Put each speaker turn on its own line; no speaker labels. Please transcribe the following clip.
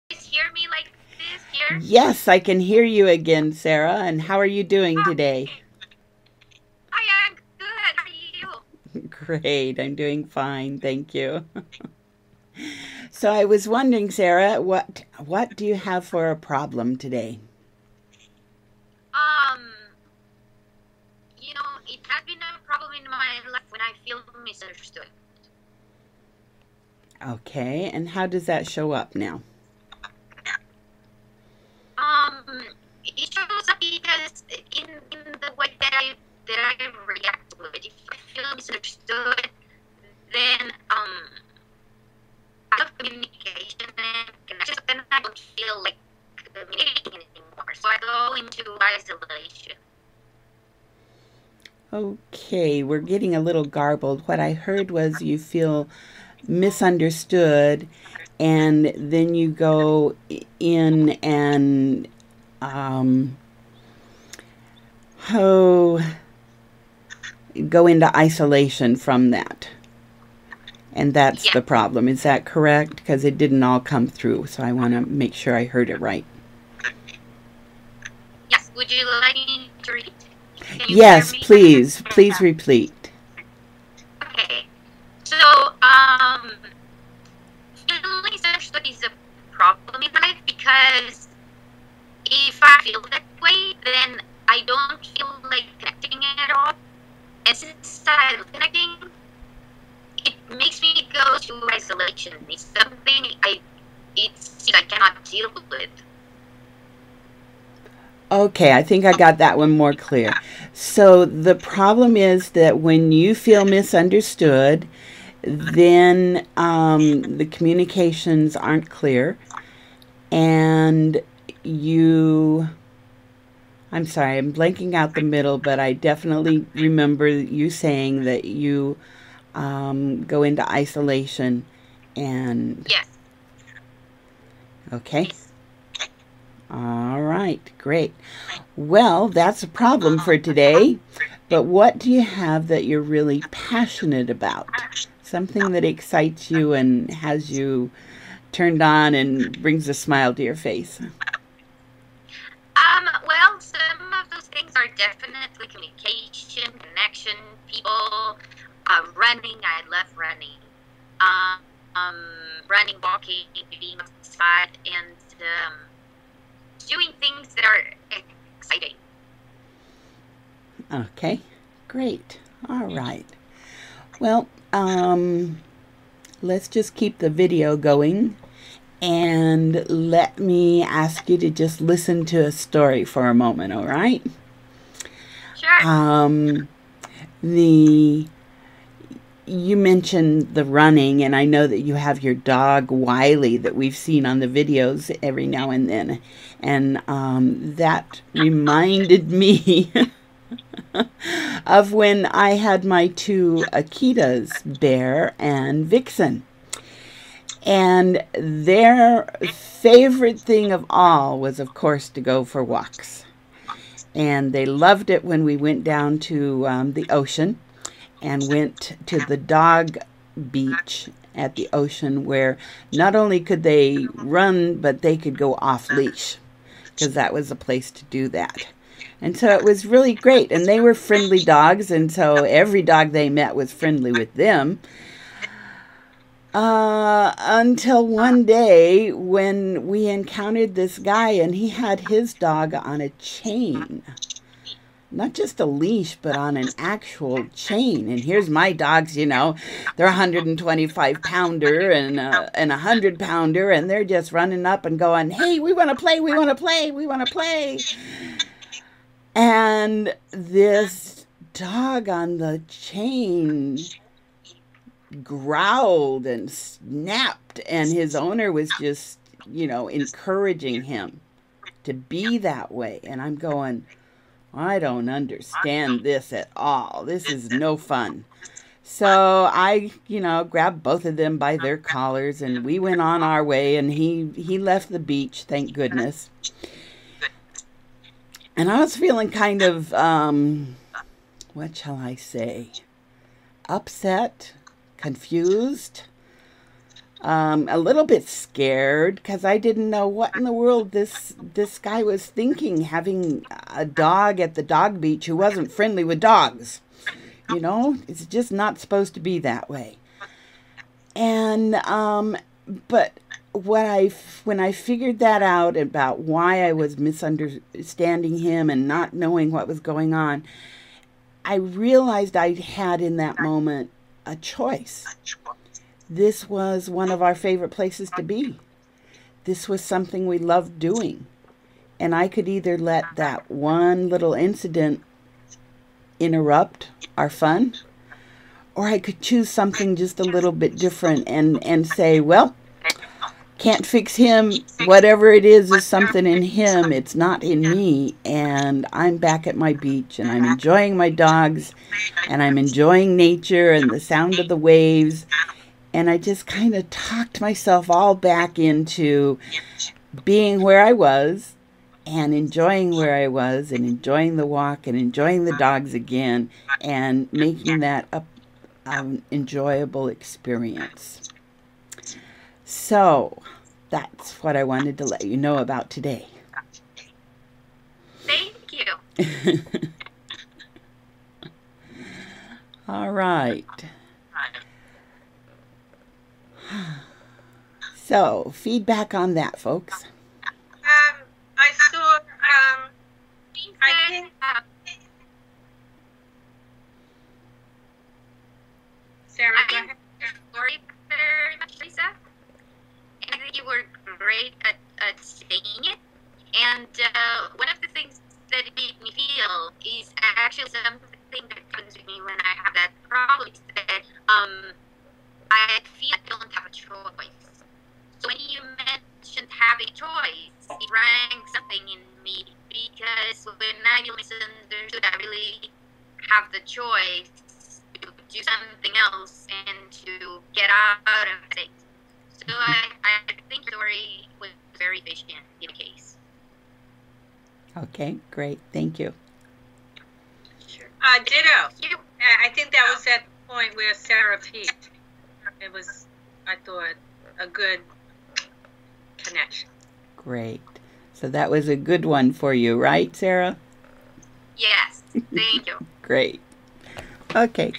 hear me like this here?
Yes, I can hear you again, Sarah. And how are you doing today?
Okay. I am good. How are you?
Great, I'm doing fine, thank you. So I was wondering, Sarah, what do you have for a problem today?
Um, it has been a problem in my life when I feel misunderstood.
Okay, and how does that show up now?
It shows up because in the way that I react to it. If I feel misunderstood, then out of communication and connection, then I don't feel like communicating anymore. So I go into isolation.
Okay, we're getting a little garbled. What I heard was you feel misunderstood, and then you go in and um, oh, go into isolation from that. And that's
Yes,
the problem. Is that correct? Because it didn't all come through, so I want to make sure I heard it right.
yes. Would you like me to read? Can you hear
Yes,
me?
please, please repeat.
Okay. So, feeling misunderstood is a problem in life because if I feel that way, then I don't feel like connecting at all. And since I'm connecting, it makes me go to isolation. It's something I cannot deal with.
Okay, I think I got that one more clear. So the problem is that when you feel misunderstood, then the communications aren't clear, and you. I'm sorry, I'm blanking out the middle, but I definitely remember you saying that you go into isolation and.
Yes,
Okay.
yes.
All right, great. Well, that's a problem for today. But what do you have that you're really passionate about? Something that excites you and has you turned on and brings a smile to your face.
Well, some of those things are definitely communication, connection, people, running. I love running. Um, Running, walking, being outside, and doing things that are exciting.
Okay, great. All right. Well, let's just keep the video going and let me ask you to just listen to a story for a moment, all right?
Sure.
Um, the you mentioned the running, and I know that you have your dog Wiley that we've seen on the videos every now and then, and that reminded me of when I had my two Akitas, Bear and Vixen. And their favorite thing of all was, of course, to go for walks. And they loved it when we went down to the ocean and went to the dog beach at the ocean, where not only could they run, but they could go off leash, because that was a place to do that. And so it was really great. And they were friendly dogs, and so every dog they met was friendly with them. Until one day when we encountered this guy, and he had his dog on a chain. Not just a leash, but on an actual chain. And here's my dogs, they're a 125-pounder and a 100-pounder, and they're just running up and going, hey, we want to play, we want to play, we want to play. And this dog on the chain growled and snapped, and his owner was just, encouraging him to be that way. And I'm going, I don't understand this at all. This is no fun. So I, grabbed both of them by their collars, and we went on our way, and he left the beach, thank goodness. And I was feeling kind of, what shall I say, upset, confused. a little bit scared because I didn't know what in the world this guy was thinking, having a dog at the dog beach who wasn't friendly with dogs. You know, it's just not supposed to be that way. And but when I figured that out about why I was misunderstanding him and not knowing what was going on, I realized I had in that moment a choice. This was one of our favorite places to be. This was something we loved doing. And I could either let that one little incident interrupt our fun, or I could choose something just a little bit different and say, well, can't fix him. Whatever it is something in him. It's not in me. And I'm back at my beach, and I'm enjoying my dogs, and I'm enjoying nature and the sound of the waves. And I just kind of talked myself all back into being where I was and enjoying where I was and enjoying the walk and enjoying the dogs again and making that an enjoyable experience. So that's what I wanted to let you know about today.
Thank you.
All right. So, feedback on that, folks.
I saw, I think, Sarah, go ahead.
Sorry very much, Theresa. And I think you were great at saying it. And one of the things that it made me feel is actually something that happens with me when I have that problem is that I feel I don't have a choice. So when you mentioned having a choice, it rang something in me because when I feel misunderstood, I really have the choice to do something else and to get out of it. So I think your story was very efficient in the case.
Okay, great. Thank you.
Sure. Ditto. I think that was at the point where Sarah peaked. It was, I thought, a good connection.
Great. So that was a good one for you, right, Sarah?
Yes. Thank you.
Great. Okay.